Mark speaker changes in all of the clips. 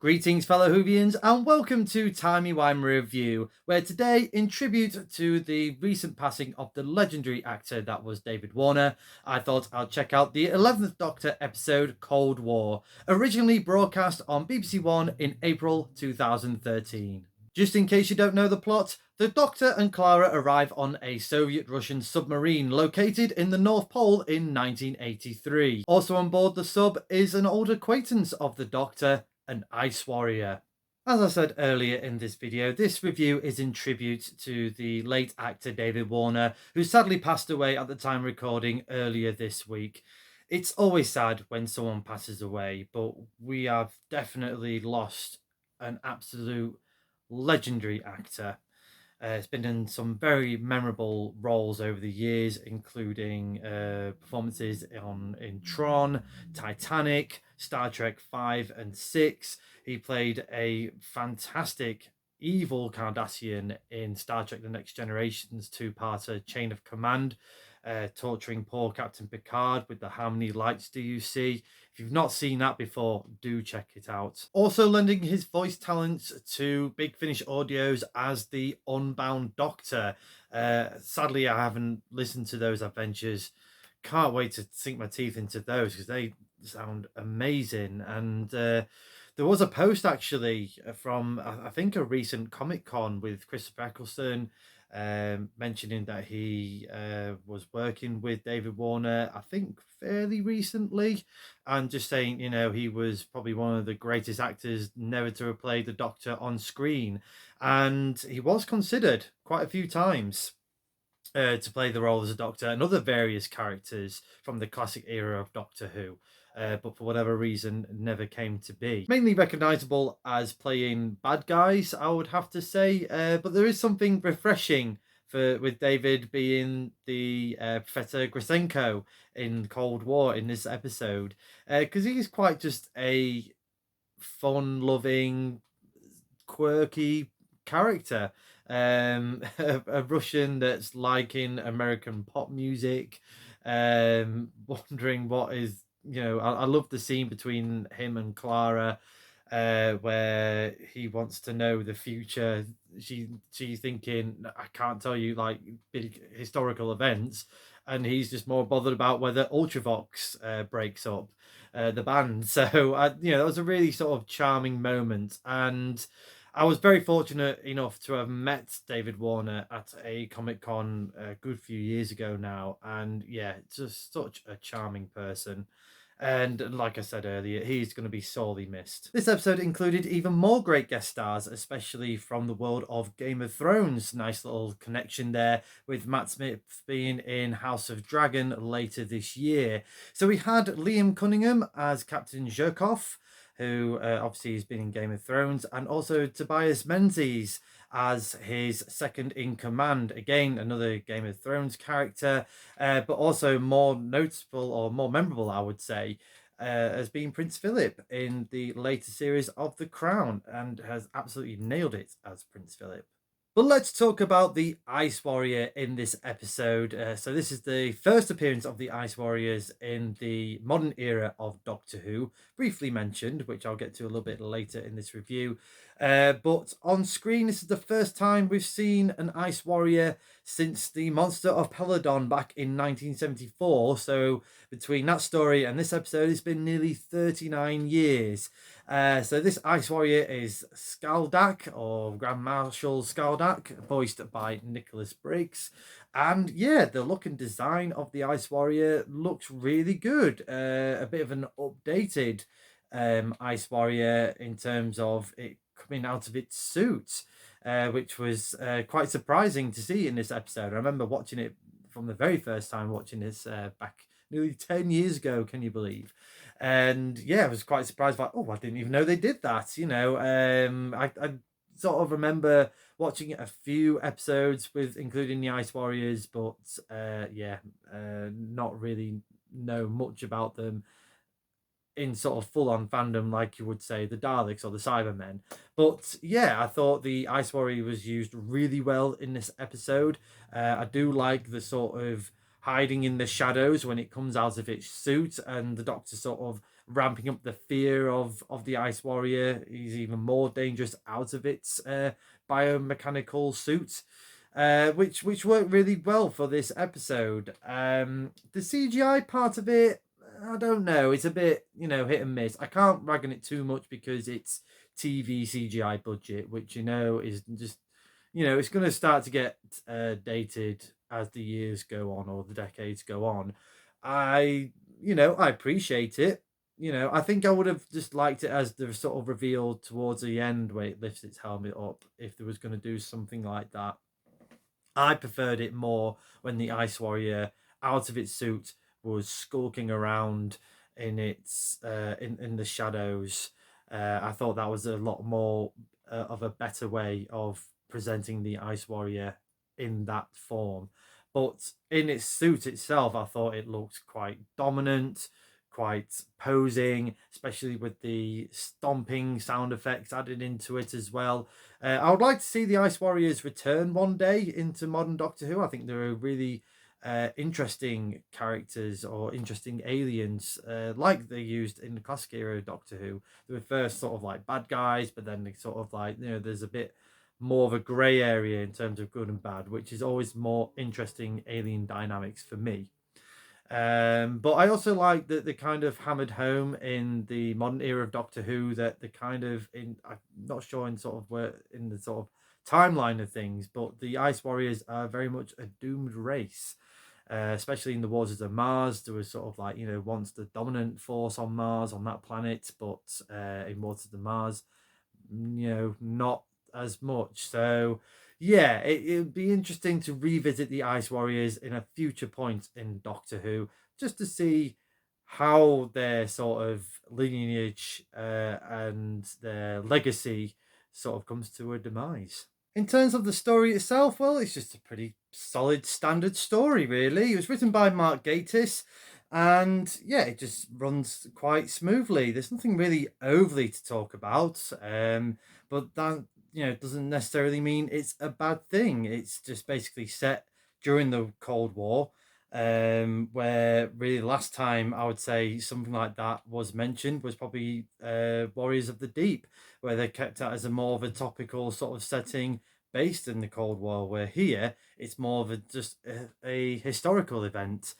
Speaker 1: Greetings, fellow Whovians, and welcome to Timey Wimey Review, where today, in tribute to the recent passing of the legendary actor that was David Warner, I thought I'd check out the 11th Doctor episode Cold War, originally broadcast on BBC One in April 2013. Just in case you don't know the plot, the Doctor and Clara arrive on a Soviet-Russian submarine located in the North Pole in 1983. Also on board the sub is an old acquaintance of the Doctor, an ice warrior. As I said earlier in this video, this review is in tribute to the late actor David Warner, who sadly passed away at the time recording earlier this week. It's always sad when someone passes away, but we have definitely lost an absolute legendary actor. It's been in some very memorable roles over the years, including performances in Tron, Titanic, Star Trek 5 and 6. He played a fantastic evil Cardassian in Star Trek The Next Generation's two-parter Chain of Command, torturing poor Captain Picard with the How Many Lights Do You See? If you've not seen that before, do check it out. Also lending his voice talents to Big Finish Audios as the Unbound Doctor. Sadly, I haven't listened to those adventures. Can't wait to sink my teeth into those because they sound amazing. And there was a post actually from, I think, a recent Comic-Con with Christopher Eccleston, mentioning that he was working with David Warner, I think fairly recently, and just saying, he was probably one of the greatest actors never to have played the Doctor on screen. And he was considered quite a few times to play the role as a Doctor and other various characters from the classic era of Doctor Who. But for whatever reason, never came to be. Mainly recognisable as playing bad guys, I would have to say. But there is something refreshing with David being the Professor Grisenko in Cold War in this episode, because he's quite just a fun-loving, quirky character. A Russian that's liking American pop music, wondering what is, I love the scene between him and Clara, where he wants to know the future. She's thinking, I can't tell you like big historical events, and he's just more bothered about whether Ultravox breaks up the band. So that was a really sort of charming moment, and I was very fortunate enough to have met David Warner at a Comic-Con a good few years ago now, and yeah, just such a charming person. And like I said earlier, he's going to be sorely missed. This episode included even more great guest stars, especially from the world of Game of Thrones. Nice little connection there with Matt Smith being in House of Dragon later this year. So we had Liam Cunningham as Captain Zherkov, who obviously has been in Game of Thrones, and also Tobias Menzies as his second in command. Again, another Game of Thrones character, but also more notable or more memorable, I would say, as being Prince Philip in the later series of The Crown, and has absolutely nailed it as Prince Philip. But let's talk about the Ice Warrior in this episode. So this is the first appearance of the Ice Warriors in the modern era of Doctor Who, briefly mentioned, which I'll get to a little bit later in this review. But on screen, this is the first time we've seen an Ice Warrior since the Monster of Peladon back in 1974. So between that story and this episode, it's been nearly 39 years. So this Ice Warrior is Skaldak, or Grand Marshal Skaldak, voiced by Nicholas Briggs. And yeah, the look and design of the Ice Warrior looks really good. A bit of an updated Ice Warrior in terms of it coming out of its suit, which was quite surprising to see in this episode. I remember watching it from the very first time watching this back nearly 10 years ago, can you believe? And yeah, I was quite surprised, like, oh, I didn't even know they did that. I sort of remember watching a few episodes with including the Ice Warriors, but not really know much about them in sort of full-on fandom like you would say the Daleks or the Cybermen. But yeah, I thought the Ice Warrior was used really well in this episode. I do like the sort of hiding in the shadows when it comes out of its suit, and the Doctor sort of ramping up the fear of the Ice Warrior. He's even more dangerous out of its biomechanical suit. Which worked really well for this episode. The CGI part of it, I don't know. It's a bit, hit and miss. I can't rag on it too much because it's TV CGI budget, which is just, it's going to start to get dated as the years go on or the decades go on. I appreciate it. I think I would have just liked it as the sort of reveal towards the end where it lifts its helmet up if there was going to do something like that. I preferred it more when the Ice Warrior, out of its suit, was skulking around in its in the shadows. I thought that was a lot more of a better way of presenting the Ice Warrior in that form. But in its suit itself, I thought it looked quite dominant, quite posing, especially with the stomping sound effects added into it as well. I would like to see the Ice Warriors return one day into modern Doctor Who. I think they're really interesting characters or interesting aliens, like they used in the classic era of Doctor Who. They were first sort of like bad guys, but then they sort of like, there's a bit more of a grey area in terms of good and bad, which is always more interesting alien dynamics for me. But I also like that they kind of hammered home in the modern era of Doctor Who that the kind of I'm not sure in sort of where in the sort of timeline of things, but the Ice Warriors are very much a doomed race. Especially in the Waters of Mars, there was sort of like, once the dominant force on Mars, on that planet, but in Waters of Mars, not as much. So yeah, it would be interesting to revisit the Ice Warriors in a future point in Doctor Who, just to see how their sort of lineage and their legacy sort of comes to a demise. In terms of the story itself, well, it's just a pretty solid standard story, really. It was written by Mark Gatiss, and yeah, it just runs quite smoothly. There's nothing really overly to talk about, but that doesn't necessarily mean it's a bad thing. It's just basically set during the Cold War, where really the last time I would say something like that was mentioned was probably Warriors of the Deep, where they kept that as a more of a topical sort of setting based in the Cold War, where here it's more of a historical event.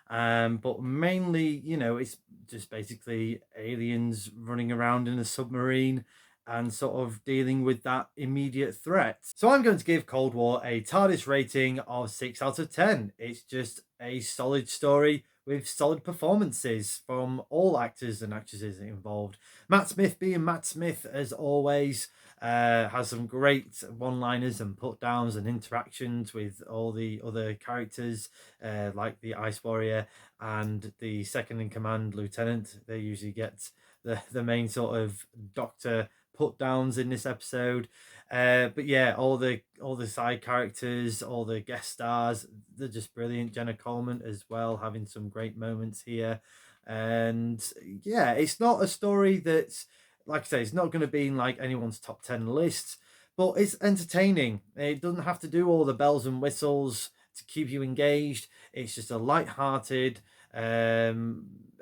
Speaker 1: But mainly, it's just basically aliens running around in a submarine and sort of dealing with that immediate threat. So I'm going to give Cold War a TARDIS rating of 6 out of 10. It's just a solid story with solid performances from all actors and actresses involved. Matt Smith being Matt Smith as always, has some great one-liners and put-downs and interactions with all the other characters, like the Ice Warrior and the second-in-command lieutenant. They usually get the main sort of Doctor put-downs in this episode. But yeah, all the side characters, all the guest stars, they're just brilliant. Jenna Coleman as well, having some great moments here. And yeah, it's not a story that's, like I say, it's not going to be in like anyone's top 10 lists, but it's entertaining. It doesn't have to do all the bells and whistles to keep you engaged. It's just a light-hearted,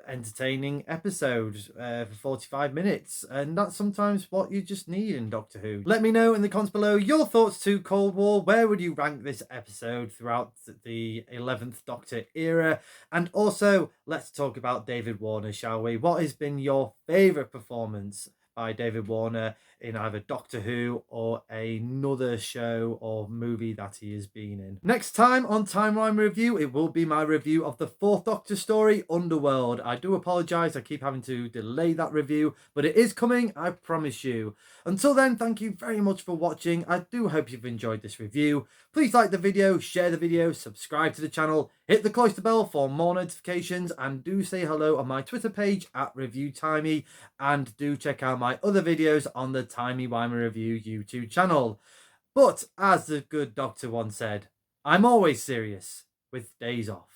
Speaker 1: entertaining episode for 45 minutes, and that's sometimes what you just need in Doctor Who. Let me know in the comments below your thoughts to Cold War. Where would you rank this episode throughout the 11th Doctor era? And also, let's talk about David Warner, shall we? What has been your favourite performance by David Warner in either Doctor Who or another show or movie that he has been in? Next time on Timey Wimey Review, it will be my review of the 4th Doctor story, Underworld. I do apologise, I keep having to delay that review, but it is coming, I promise you. Until then, thank you very much for watching. I do hope you've enjoyed this review. Please like the video, share the video, subscribe to the channel, hit the cloister bell for more notifications, and do say hello on my Twitter page at ReviewTimey, and do check out my other videos on the Timey Wimey Review YouTube channel. But as the good doctor once said, I'm always serious with days off.